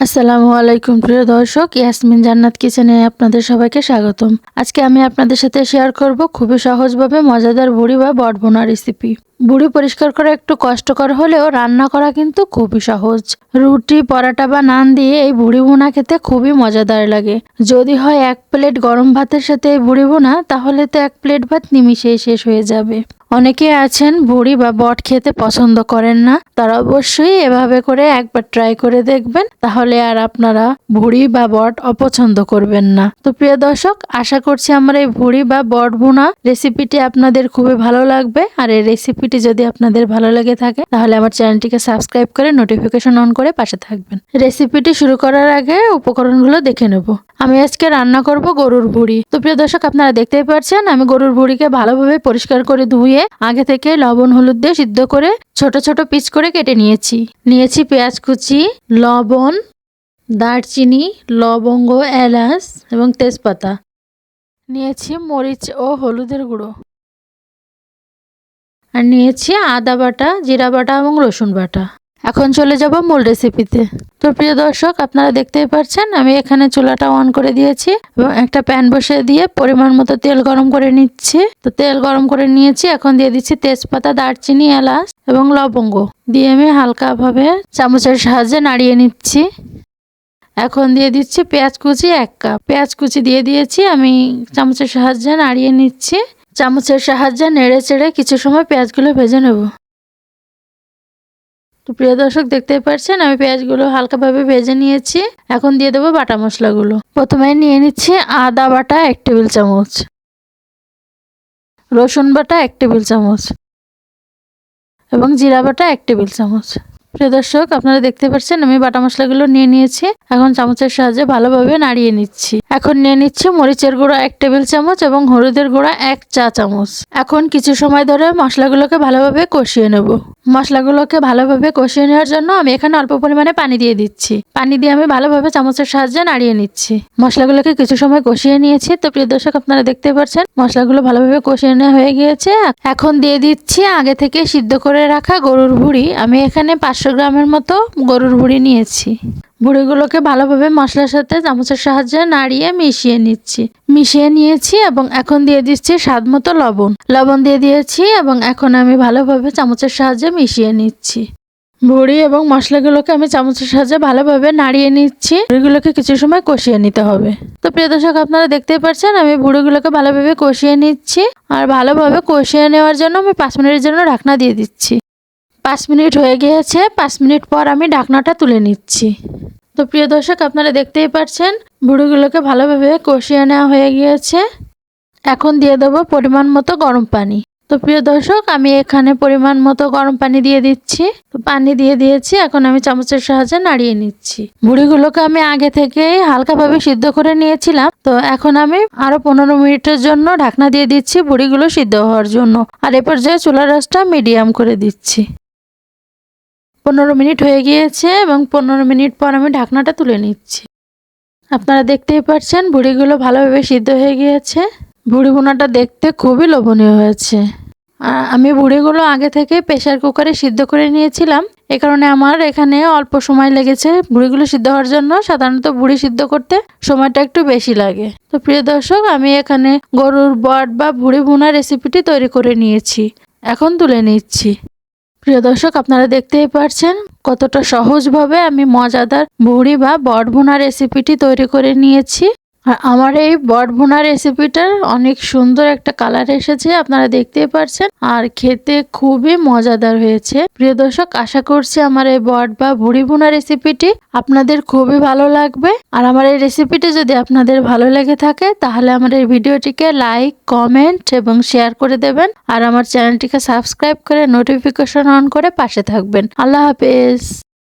আসসালামু আলাইকুম প্রিয় দর্শক, ইয়াসমিন জান্নাত কিচেনে আপনাদের সবাইকে স্বাগতম। আজকে আমি আপনাদের সাথে শেয়ার করব খুবই সহজভাবে মজাদার বড়ি বা বটভুনা রেসিপি। বড়ি পরিষ্কার করা একটু কষ্টকর হলেও রান্না করা কিন্তু খুবই সহজ। রুটি, পরাটা বা নান দিয়ে এই বড়ি ভুনা খেতে খুবই মজাদার লাগে। যদি হয় এক প্লেট গরম ভাতের সাথে এই বড়ি ভুনা, তাহলে তো এক প্লেট ভাত নিমিষেই শেষ হয়ে যাবে। অনেকে আছেন বড়ি বা বট খেতে পছন্দ করেন না, তারা অবশ্যই এভাবে করে একবার ট্রাই করে দেখবেন, তাহলে আর আপনারা ভুড়ি বা বট অপছন্দ করবেন না। তো প্রিয় দর্শক, আশা করছি আমার এই ভুড়ি বা বট ভুনা রেসিপিটি আপনাদের খুবই ভালো লাগবে। আর এই রেসিপিটি যদি আপনাদের ভালো লেগে থাকে, তাহলে আমার চ্যানেলটিকে সাবস্ক্রাইব করে নোটিফিকেশন অন করে পাশে থাকবেন। রেসিপিটি শুরু করার আগে উপকরণগুলো দেখে নেব। আমি আজকে রান্না করব গরুর ভুড়ি। তো প্রিয় দর্শক, আপনারা দেখতেই পাচ্ছেন আমি গরুর ভুড়িকে ভালোভাবে পরিষ্কার করে ধুয়ে আগে থেকে লবণ হলুদ দিয়ে সিদ্ধ করে ছোট ছোট পিস করে কেটে নিয়েছি পেঁয়াজ কুচি, লবণ, দারচিনি, লবঙ্গ, এলাচ এবং তেজপাতা। নিয়েছি মরিচ ও হলুদের গুঁড়ো। আর নিয়েছি আদা বাটা, জিরা বাটা এবং রসুন বাটা। এখন চলে যাব মূল রেসিপিতে। তো প্রিয় দর্শক, আপনারা দেখতেই পাচ্ছেন আমি এখানে চুলাটা অন করে দিয়েছি এবং একটা প্যান বসিয়ে দিয়ে পরিমাণ মতো তেল গরম করে নিচ্ছি। তো তেল গরম করে নিয়েছি, এখন দিয়ে দিচ্ছি তেজপাতা, দারচিনি, এলাচ এবং লবঙ্গ দিয়ে আমি হালকাভাবে চামচের সাহায্যে নাড়িয়ে নিচ্ছি। এখন দিয়ে দিচ্ছি পেঁয়াজ কুচি 1 কাপ। পেঁয়াজ কুচি দিয়ে দিয়েছি, আমি চামচের সাহায্যে নাড়িয়ে নিচ্ছি। চামচের সাহায্যে নেড়ে চেড়ে কিছু সময় পেঁয়াজগুলো ভেজে নেব। তো প্রিয় দর্শক, দেখতেই পাচ্ছেন আমি পেঁয়াজগুলো হালকাভাবে ভেজে নিয়েছি। এখন দিয়ে দেবো বাটা মশলাগুলো। প্রথমে নিয়ে নিচ্ছি আদা বাটা 1 টেবিল চামচ, রসুন বাটা 1 টেবিল চামচ এবং জিরা বাটা 1 টেবিল চামচ। প্রিয় দর্শক, আপনারা দেখতে পাচ্ছেন আমি বাটা মশলাগুলো নিয়ে নিয়েছি। এখন চামচের সাহায্যে ভালোভাবে নাড়িয়ে নিচ্ছি। এখন নিয়ে নিচ্ছি মরিচের গুঁড়া 1 টেবিল চামচ এবং হলুদের গুঁড়া 1 চা চামচ। এখন কিছু সময় ধরে মশলাগুলোকে ভালোভাবে কষিয়ে নেব। মশলাগুলোকে ভালোভাবে কষিয়ে নেওয়ার জন্য আমি এখানে অল্প পরিমাণে পানি দিয়ে দিচ্ছি। পানি দিয়ে আমি ভালোভাবে চামচের সাহায্যে নাড়িয়ে নিচ্ছি। মশলাগুলোকে কিছু সময় কষিয়ে নিয়েছি। তো প্রিয় দর্শক, আপনারা দেখতে পাচ্ছেন মশলাগুলো ভালোভাবে কষিয়ে নেওয়া হয়ে গিয়েছে। এখন দিয়ে দিচ্ছি আগে থেকে সিদ্ধ করে রাখা গরুর ভুড়ি। আমি এখানে 500 গ্রামের মতো গরুর ভুড়ি নিয়েছি। ভুড়িগুলোকে ভালোভাবে মশলার সাথে চামচের সাহায্যে নাড়িয়ে মিশিয়ে নিয়েছি এবং এখন দিয়ে দিচ্ছি স্বাদ মতো লবণ দিয়ে দিয়েছি এবং এখন আমি ভালোভাবে চামচের সাহায্যে মিশিয়ে নিচ্ছি। ভুড়ি এবং মশলাগুলোকে আমি চামচের সাহায্যে ভালোভাবে নাড়িয়ে নিচ্ছি। ভুড়িগুলোকে কিছু সময় কষিয়ে নিতে হবে। তো প্রিয় দর্শক, আপনারা দেখতেই পাচ্ছেন আমি ভুড়িগুলোকে ভালোভাবে কষিয়ে নিচ্ছি। আর ভালোভাবে কষিয়ে নেওয়ার জন্য আমি 5 মিনিটের জন্য ঢাকনা দিয়ে দিচ্ছি। 5 মিনিট হয়ে গিয়েছে। 5 মিনিট পর আমি ঢাকনাটা তুলে নিচ্ছি। তো প্রিয় দর্শক, আপনারা দেখতেই পাচ্ছেন ভুড়িগুলোকে ভালোভাবে কষিয়ে নেওয়া হয়ে গিয়েছে। এখন দিয়ে দেবো পরিমাণ মতো গরম পানি। তো প্রিয় দর্শক, আমি এখানে পরিমাণ মতো গরম পানি দিয়ে দিচ্ছি। তো পানি দিয়ে দিয়েছি, এখন আমি চামচের সাহায্যে নাড়িয়ে নিচ্ছি। ভুড়িগুলোকে আমি আগে থেকে হালকাভাবে সিদ্ধ করে নিয়েছিলাম। তো এখন আমি আরো 15 মিনিটের জন্য ঢাকনা দিয়ে দিচ্ছি ভুড়িগুলো সিদ্ধ হওয়ার জন্য। আর এ পর্যায়ে চুলার আঁচটা মিডিয়াম করে দিচ্ছি। 15 মিনিট হয়ে গিয়েছে এবং 15 মিনিট পর আমি ঢাকনাটা তুলে নিচ্ছি। আপনারা দেখতেই পাচ্ছেন ভুড়িগুলো ভালোভাবে সিদ্ধ হয়ে গিয়েছে। ভুড়ি ভুনাটা দেখতে খুবই লোভনীয় হয়েছে। আর আমি ভুড়িগুলো আগে থেকে প্রেসার কুকারে সিদ্ধ করে নিয়েছিলাম। এ কারণে আমার এখানে অল্প সময় লেগেছে ভুড়িগুলো সিদ্ধ হওয়ার জন্য। সাধারণত ভুড়ি সিদ্ধ করতে সময়টা একটু বেশি লাগে। তো প্রিয় দর্শক, আমি এখানে গরুর বট বা ভুড়ি ভুনা রেসিপিটি তৈরি করে নিয়েছি। এখন তুলে নিচ্ছি। প্রিয় দর্শক, আপনারা দেখতেই পাচ্ছেন কতটা সহজভাবে আমি মজাদার ভুড়ি বা বট ভুনা রেসিপিটি তৈরি করে নিয়েছি। আর আমার এই বট ভুনা রেসিপিটার অনেক সুন্দর একটা কালার এসেছে, আপনারা দেখতেই পাচ্ছেন। আর খেতে খুবই মজাদার হয়েছে। প্রিয় দর্শক, আশা করছি আমার এই বট বা ভুড়ি ভুনা রেসিপিটি আপনাদের খুবই ভালো লাগবে। আর আমার এই রেসিপিটি যদি আপনাদের ভালো লেগে থাকে, তাহলে আমার এই ভিডিওটিকে লাইক, কমেন্ট এবং শেয়ার করে দেবেন। আর আমার চ্যানেলটিকে সাবস্ক্রাইব করে নোটিফিকেশন অন করে পাশে থাকবেন। আল্লাহ হাফেজ।